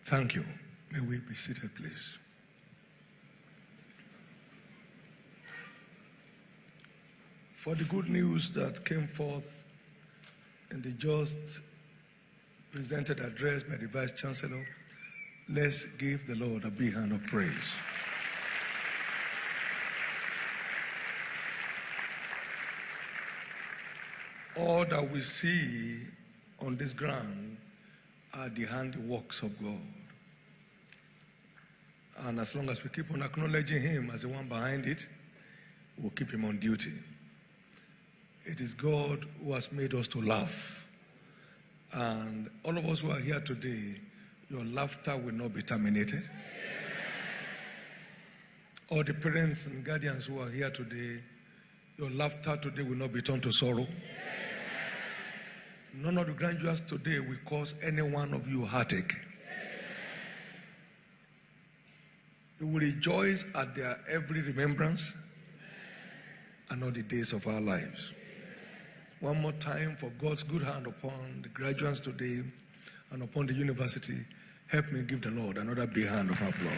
Thank you. May we be seated, please. For the good news that came forth in the just presented address by the Vice Chancellor, let's give the Lord a big hand of praise. All that we see on this ground are the handiworks of God. And as long as we keep on acknowledging Him as the one behind it, we'll keep Him on duty. It is God who has made us to laugh. And all of us who are here today, your laughter will not be terminated. All the parents and guardians who are here today, your laughter today will not be turned to sorrow. None of the graduates today will cause any one of you heartache. You will rejoice at their every remembrance and all the days of our lives. One more time for God's good hand upon the graduates today and upon the university. Help me give the Lord another big hand of applause.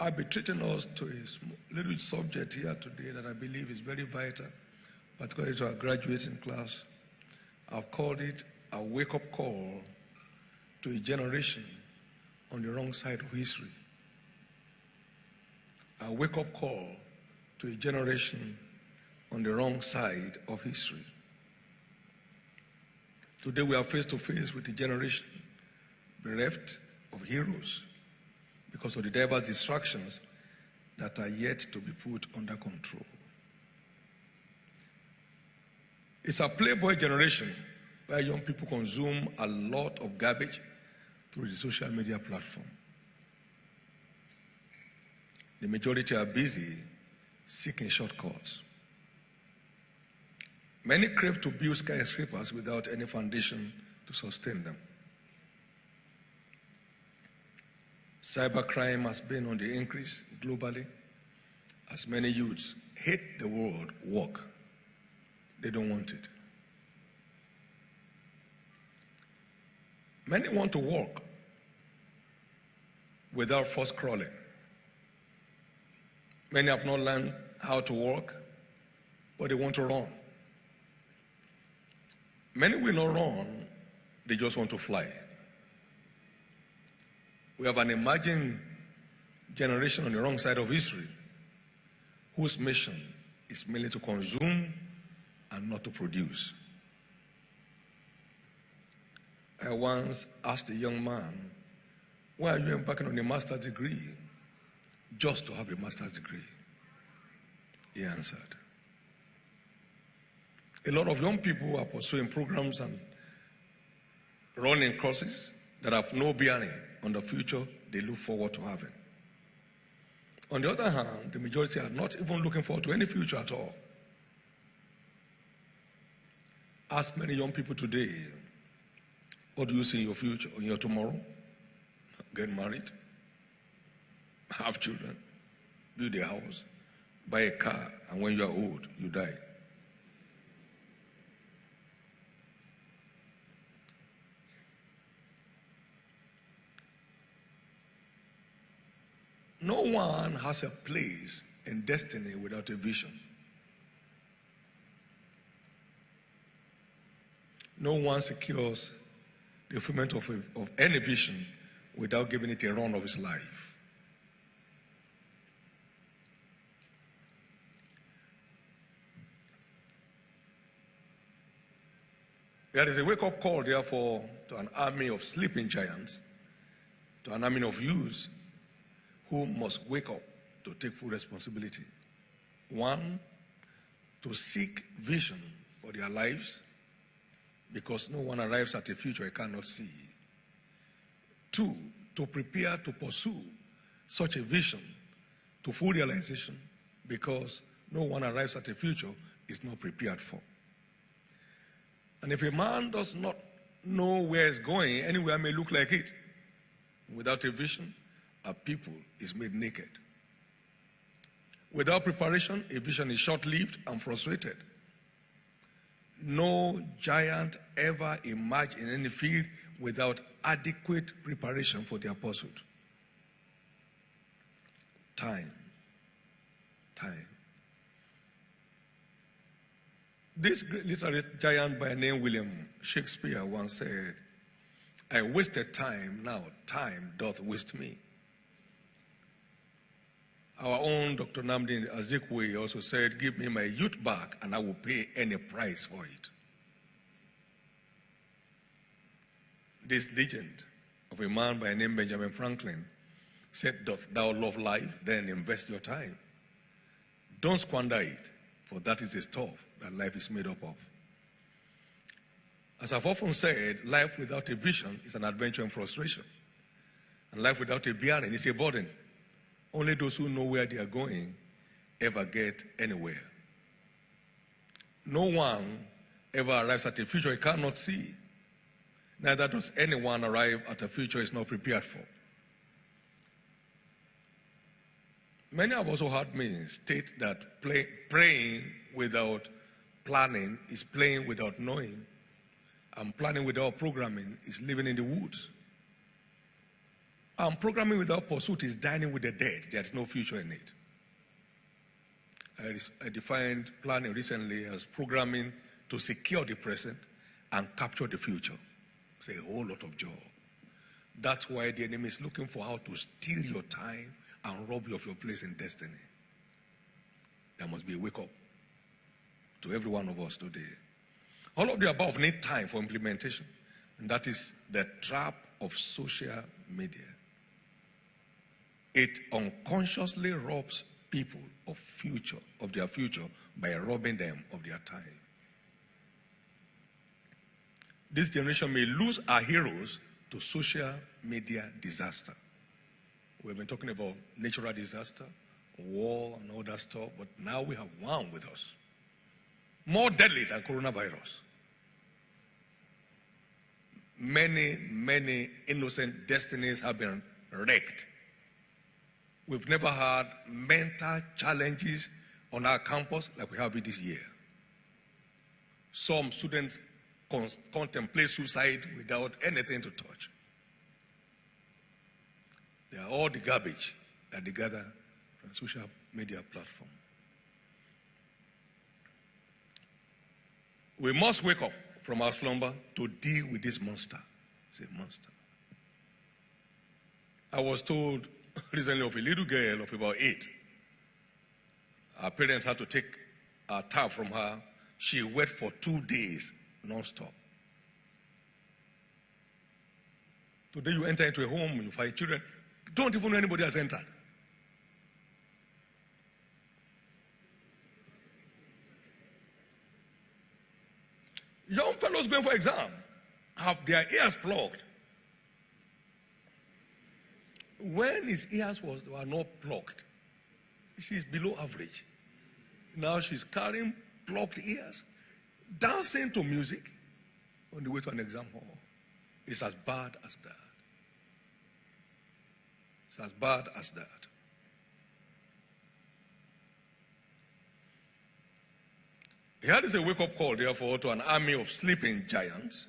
I'll be treating us to a little subject here today that I believe is very vital, particularly to our graduating class. I've called it a wake-up call to a generation on the wrong side of history. A wake-up call to a generation on the wrong side of history. Today we are face to face with a generation bereft of heroes because of the diverse distractions that are yet to be put under control. It's a playboy generation where young people consume a lot of garbage through the social media platform. The majority are busy seeking shortcuts. Many crave to build skyscrapers without any foundation to sustain them. Cybercrime has been on the increase globally as many youths hate the word work. They don't want it. Many want to walk without first crawling. Many have not learned how to walk, but they want to run. Many will not run, they just want to fly. We have an emerging generation on the wrong side of history whose mission is merely to consume and not to produce. I once asked a young man, why are you embarking on a master's degree? Just to have a master's degree. He answered. A lot of young people are pursuing programs and running courses that have no bearing on the future they look forward to having. On the other hand, the majority are not even looking forward to any future at all. Ask many young people today, what do you see in your future, in your tomorrow? Get married, have children, build a house, buy a car, and when you are old, you die. No one has a place in destiny without a vision. No one secures the fulfillment of any vision without giving it a run of his life. There is a wake-up call, therefore, to an army of sleeping giants, to an army of youths who must wake up to take full responsibility. One, to seek vision for their lives, because no one arrives at a future he cannot see. Two, to prepare to pursue such a vision to full realization, because no one arrives at a future he's not prepared for. And if a man does not know where he's going, anywhere may look like it. Without a vision, a people is made naked. Without preparation, a vision is short-lived and frustrated. No giant ever emerged in any field without adequate preparation for their pursuit. Time. This great literary giant by name William Shakespeare once said, "I wasted time, now time doth waste me." Our own Dr. Nnamdi Azikiwe also said, "Give me my youth back and I will pay any price for it." This legend of a man by name Benjamin Franklin said, "Doth thou love life? Then invest your time. Don't squander it, for that is the stuff that life is made up of." As I've often said, life without a vision is an adventure and frustration. And life without a bearing is a burden. Only those who know where they are going ever get anywhere. No one ever arrives at a future he cannot see. Neither does anyone arrive at a future he's not prepared for. Many have also heard me state that praying without planning is playing without knowing, and planning without programming is living in the woods. And programming without pursuit is dining with the dead. There's no future in it. I defined planning recently as programming to secure the present and capture the future. It's a whole lot of job. That's why the enemy is looking for how to steal your time and rob you of your place in destiny. There must be a wake up to every one of us today. All of the above need time for implementation, and that is the trap of social media. It unconsciously robs people of their future by robbing them of their time. This generation may lose our heroes to social media disaster. We've been talking about natural disaster, war, and all that stuff, but now we have one with us. More deadly than coronavirus. Many innocent destinies have been wrecked. We've never had mental challenges on our campus like we have it this year. Some students contemplate suicide without anything to touch. They are all the garbage that they gather from social media platform. We must wake up from our slumber to deal with this monster. It's a monster. I was told recently of a little girl of about 8. Her parents had to take a tab from her. She wept for 2 days non-stop. Today you enter into a home, you find children, don't even know anybody has entered. Young fellows going for exam have their ears plugged. When his ears were not plugged, she's below average. Now she's carrying plugged ears, dancing to music on the way to an exam hall. It's as bad as that. It's as bad as that. Here is a wake-up call, therefore, to an army of sleeping giants,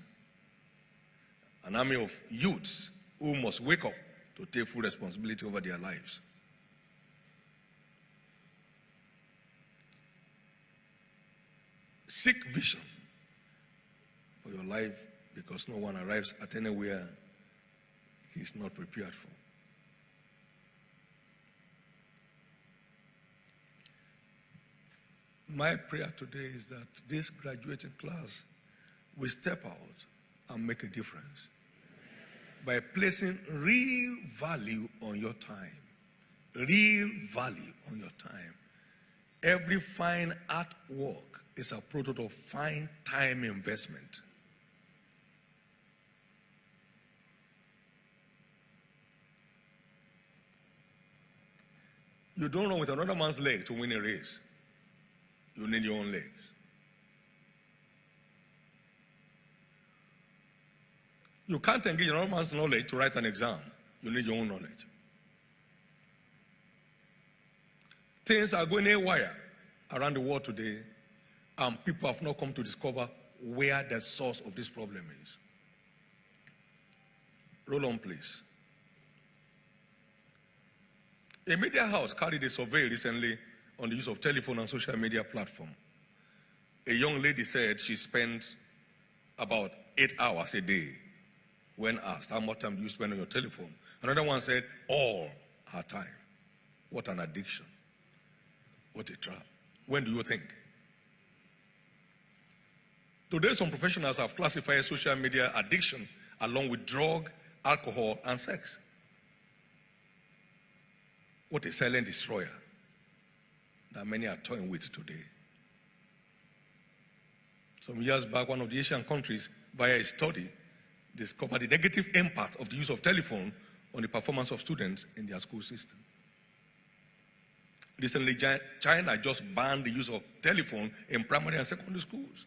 an army of youths who must wake up to take full responsibility over their lives. Seek vision for your life, because no one arrives at anywhere he's not prepared for. My prayer today is that this graduating class will step out and make a difference by placing real value on your time. Real value on your time. Every fine artwork is a product of fine time investment. You don't run with another man's leg to win a race. You need your own legs. You can't engage in another man's knowledge to write an exam. You need your own knowledge. Things are going haywire around the world today, and people have not come to discover where the source of this problem is. Roll on, please. A media house carried a survey recently on the use of telephone and social media platform. A young lady said she spent about 8 hours a day when asked how much time do you spend on your telephone. Another one said all her time. What an addiction. What a trap. When do you think? Today, some professionals have classified social media addiction along with drug, alcohol, and sex. What a silent destroyer that many are toying with today. Some years back, one of the Asian countries, via a study, discovered the negative impact of the use of telephone on the performance of students in their school system. Recently, China just banned the use of telephone in primary and secondary schools.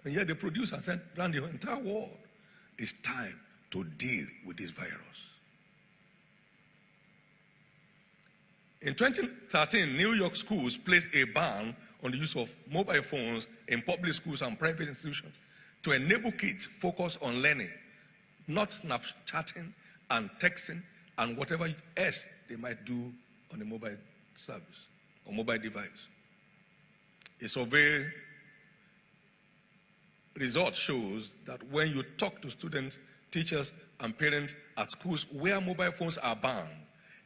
And yet they produce and send around the entire world. It's time to deal with this virus. In 2013, New York schools placed a ban on the use of mobile phones in public schools and private institutions to enable kids focus on learning, not Snapchatting and texting and whatever else they might do on a mobile service or mobile device. A survey result shows that when you talk to students, teachers, and parents at schools where mobile phones are banned,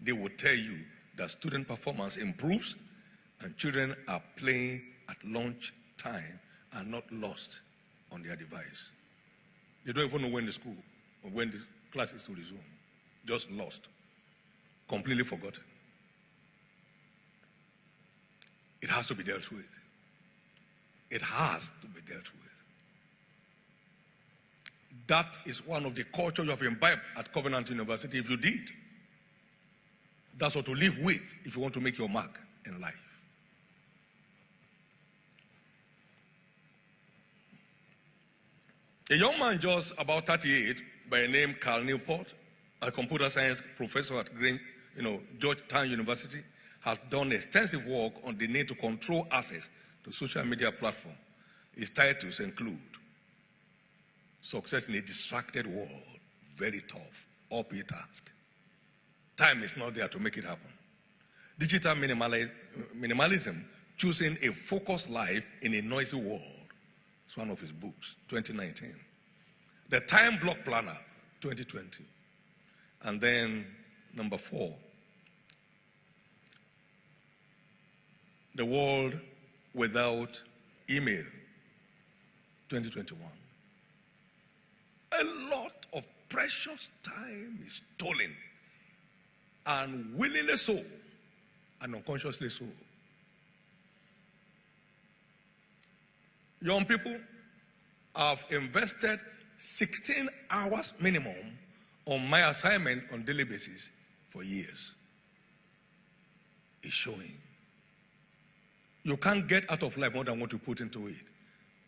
they will tell you that student performance improves and children are playing at lunch time and not lost on their device. They don't even know when the school or when the class is to resume. Just lost. Completely forgotten. It has to be dealt with. It has to be dealt with. That is one of the culture you have imbibed at Covenant University if you did. That's what to live with if you want to make your mark in life. A young man just about 38 by the name Carl Newport, a computer science professor at Georgetown University, has done extensive work on the need to control access to social media platforms. His titles include Success in a Distracted World, Very Tough, Uphill Task. Time is not there to make it happen. Digital minimalism, choosing a focused life in a noisy world. It's one of his books, 2019. The Time Block Planner, 2020. And then number 4, The World Without Email, 2021. A lot of precious time is stolen, and willingly so, and unconsciously so. Young people have invested 16 hours minimum on my assignment on a daily basis for years. It's showing. You can't get out of life more than what you put into it.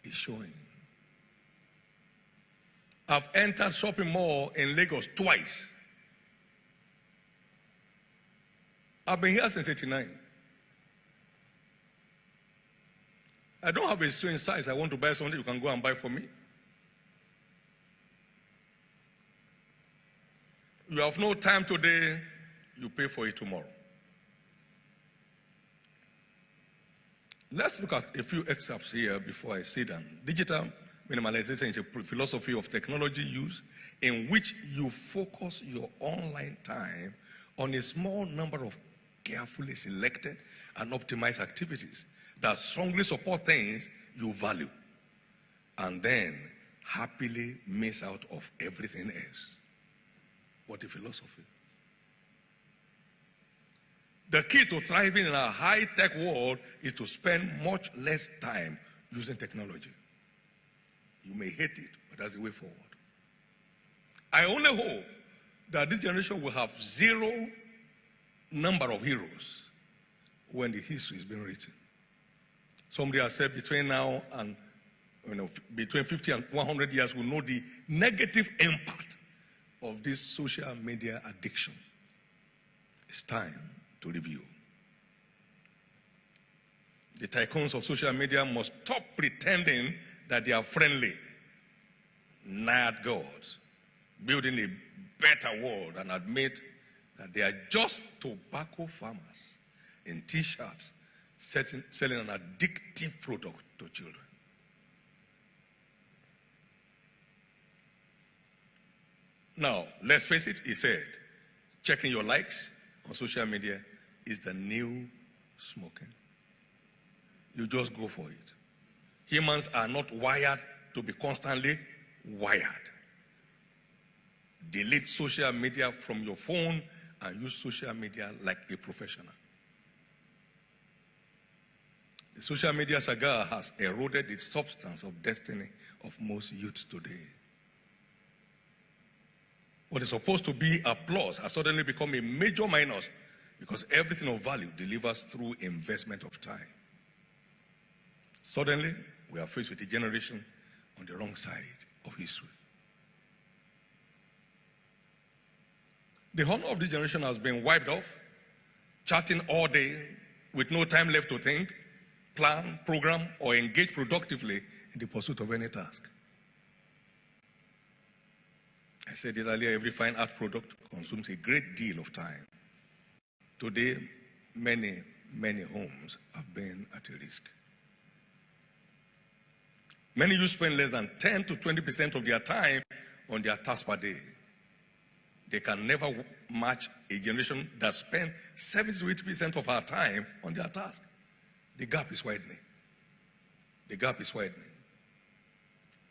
It's showing. I've entered shopping mall in Lagos twice. I've been here since 89. I don't have a strange size. I want to buy something, you can go and buy for me. You have no time today, you pay for it tomorrow. Let's look at a few excerpts here before I sit down. Digital minimalization is a philosophy of technology use in which you focus your online time on a small number of carefully selected and optimized activities that strongly support things you value, and then happily miss out of everything else. What a philosophy. The key to thriving in a high-tech world is to spend much less time using technology. You may hate it, but that's the way forward. I only hope that this generation will have zero number of heroes when the history is being written. Somebody has said between now and between 50 and 100 years, we'll know the negative impact of this social media addiction. It's time to review. The tycoons of social media must stop pretending that they are friendly, not gods, building a better world, and admit that they are just tobacco farmers in T-shirts selling an addictive product to children. Now, let's face it, he said, checking your likes on social media is the new smoking. You just go for it. Humans are not wired to be constantly wired. Delete social media from your phone and use social media like a professional. The social media saga has eroded the substance of destiny of most youth today. What is supposed to be a plus has suddenly become a major minus because everything of value delivers through investment of time. Suddenly, we are faced with a generation on the wrong side of history. The honor of this generation has been wiped off, chatting all day with no time left to think, plan, program, or engage productively in the pursuit of any task. I said it earlier, every fine art product consumes a great deal of time. Today, many homes have been at a risk. Many youth spend less than 10 to 20% of their time on their tasks per day. They can never match a generation that spends 70 to 80% of our time on their task. The gap is widening. The gap is widening.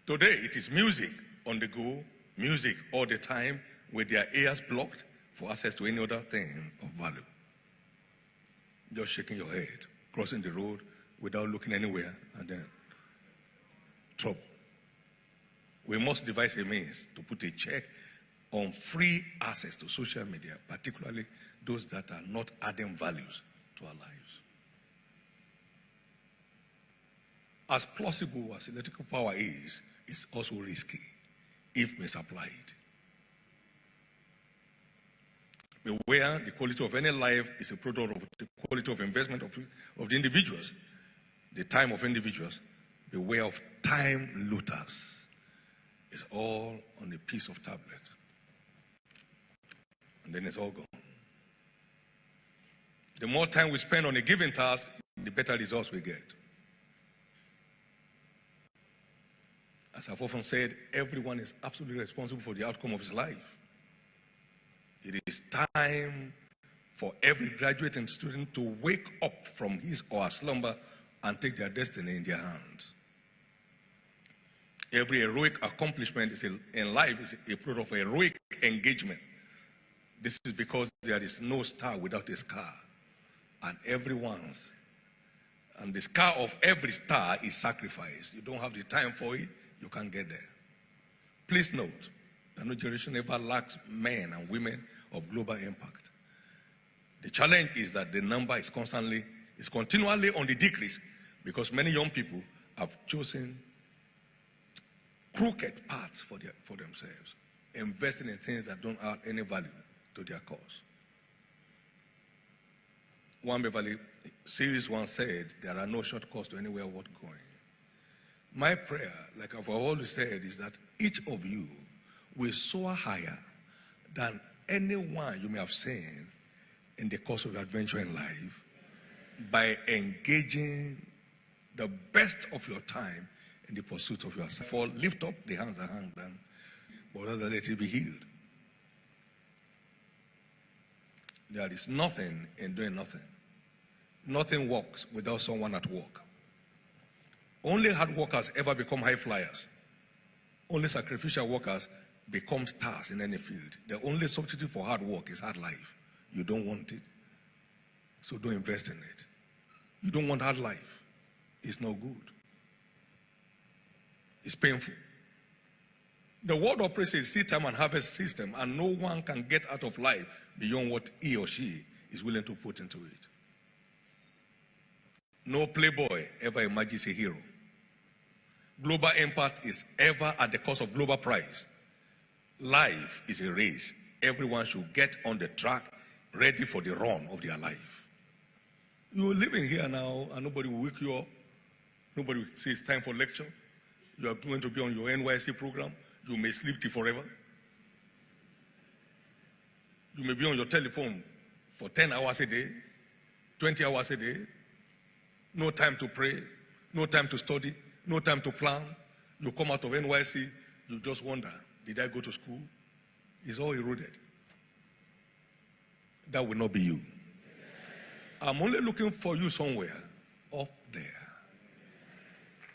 Today, it is music on the go, music all the time, with their ears blocked for access to any other thing of value. Just shaking your head, crossing the road without looking anywhere, and then trouble. We must devise a means to put a check on free access to social media, particularly those that are not adding values to our lives. As plausible as electrical power is, it's also risky if misapplied. Beware, the quality of any life is a product of the quality of investment of the individuals, the time of individuals. Beware of time looters. It's all on a piece of tablet. And then it's all gone. The more time we spend on a given task, the better results we get. As I've often said, everyone is absolutely responsible for the outcome of his life. It is time for every graduating student to wake up from his or her slumber and take their destiny in their hands. Every heroic accomplishment in life is a product of heroic engagement. This is because there is no star without a scar. And the scar of every star is sacrifice. You don't have the time for it, you can't get there. Please note that no generation ever lacks men and women of global impact. The challenge is that the number is continually on the decrease because many young people have chosen crooked paths for themselves, investing in things that don't add any value to their cause. One Beverly Series once said, there are no shortcuts to anywhere worth going. My prayer, like I've always said, is that each of you will soar higher than anyone you may have seen in the course of your adventure in life by engaging the best of your time in the pursuit of yourself. For lift up the hands that hang down, but rather let it be healed. There is nothing in doing nothing. Nothing works without someone at work. Only hard workers ever become high flyers. Only sacrificial workers become stars in any field. The only substitute for hard work is hard life. You don't want it, so don't invest in it. You don't want hard life. It's no good. It's painful. The world operates a seed time and harvest system, and no one can get out of life beyond what he or she is willing to put into it. No playboy ever emerges a hero. Global impact is ever at the cost of global prize. Life is a race. Everyone should get on the track, ready for the run of their life. You're living here now and nobody will wake you up. Nobody will say it's time for lecture. You are going to be on your NYC program. You may sleep till forever. You may be on your telephone for 10 hours a day, 20 hours a day. No time to pray, no time to study, no time to plan. You come out of NYC, you just wonder, did I go to school? It's all eroded. That will not be you. I'm only looking for you somewhere up there.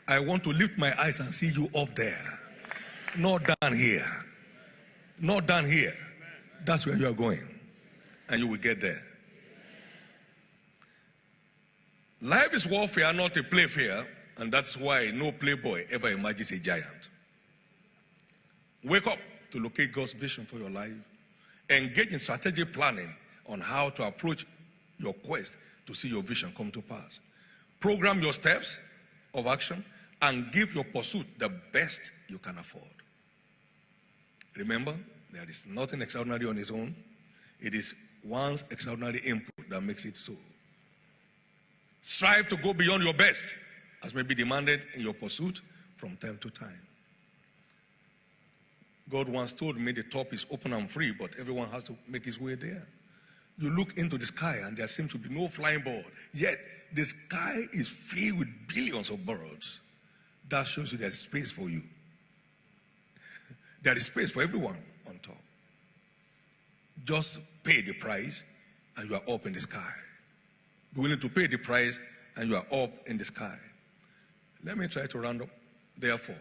I want to lift my eyes and see you up there. Not down here. Not down here. That's where you are going. And you will get there. Life is warfare, not a playfair. And that's why no playboy ever imagines a giant. Wake up to locate God's vision for your life. Engage in strategic planning on how to approach your quest to see your vision come to pass. Program your steps of action and give your pursuit the best you can afford. Remember, there is nothing extraordinary on its own. It is one's extraordinary input that makes it so. Strive to go beyond your best, as may be demanded in your pursuit from time to time. God once told me the top is open and free, but everyone has to make his way there. You look into the sky and there seems to be no flying bird, yet the sky is filled with billions of birds. That shows you there's space for you. There is space for everyone on top. Just pay the price and you are up in the sky. Be willing to pay the price and you are up in the sky. Let me try to round up. Therefore,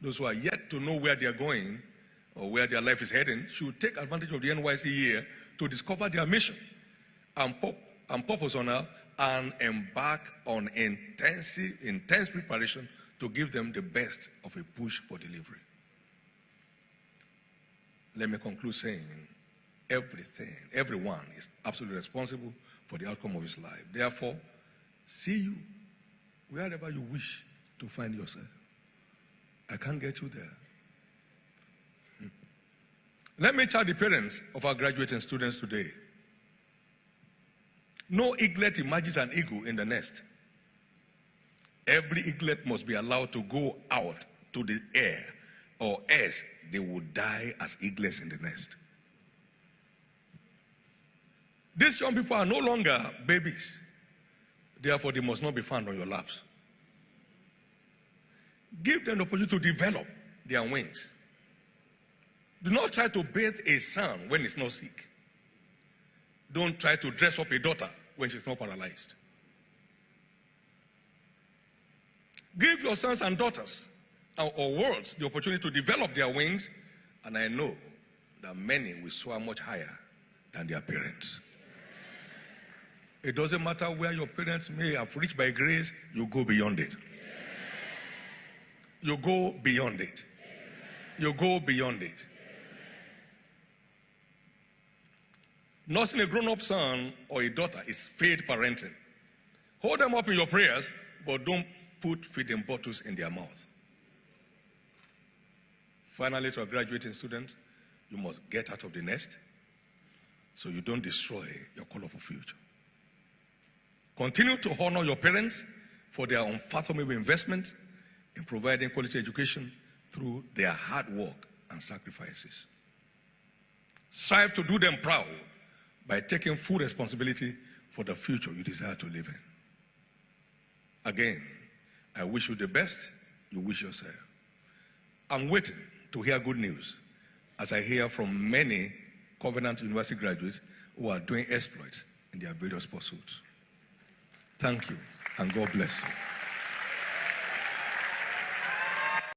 those who are yet to know where they are going or where their life is heading should take advantage of the NYC year to discover their mission and purpose on earth and embark on intense preparation to give them the best of a push for delivery. Let me conclude saying everyone is absolutely responsible for the outcome of his life. Therefore, see you wherever you wish to find yourself. I can't get you there. Let me charge the parents of our graduating students today. No eaglet imagines an eagle in the nest. Every eaglet must be allowed to go out to the air, or else they will die as eaglets in the nest. These young people are no longer babies. Therefore, they must not be found on your laps. Give them the opportunity to develop their wings. Do not try to bathe a son when he's not sick. Don't try to dress up a daughter when she's not paralyzed. Give your sons and daughters or worlds the opportunity to develop their wings, and I know that many will soar much higher than their parents. It doesn't matter where your parents may have reached by grace, you go beyond it. You go beyond it. You go beyond it. Nursing a grown-up son or a daughter is faith parenting. Hold them up in your prayers, but don't put feeding bottles in their mouth. Finally, to our graduating students, you must get out of the nest so you don't destroy your colorful future. Continue to honor your parents for their unfathomable investment in providing quality education through their hard work and sacrifices. Strive to do them proud by taking full responsibility for the future you desire to live in. Again, I wish you the best you wish yourself. I'm waiting to hear good news as I hear from many Covenant University graduates who are doing exploits in their various pursuits. Thank you, and God bless you.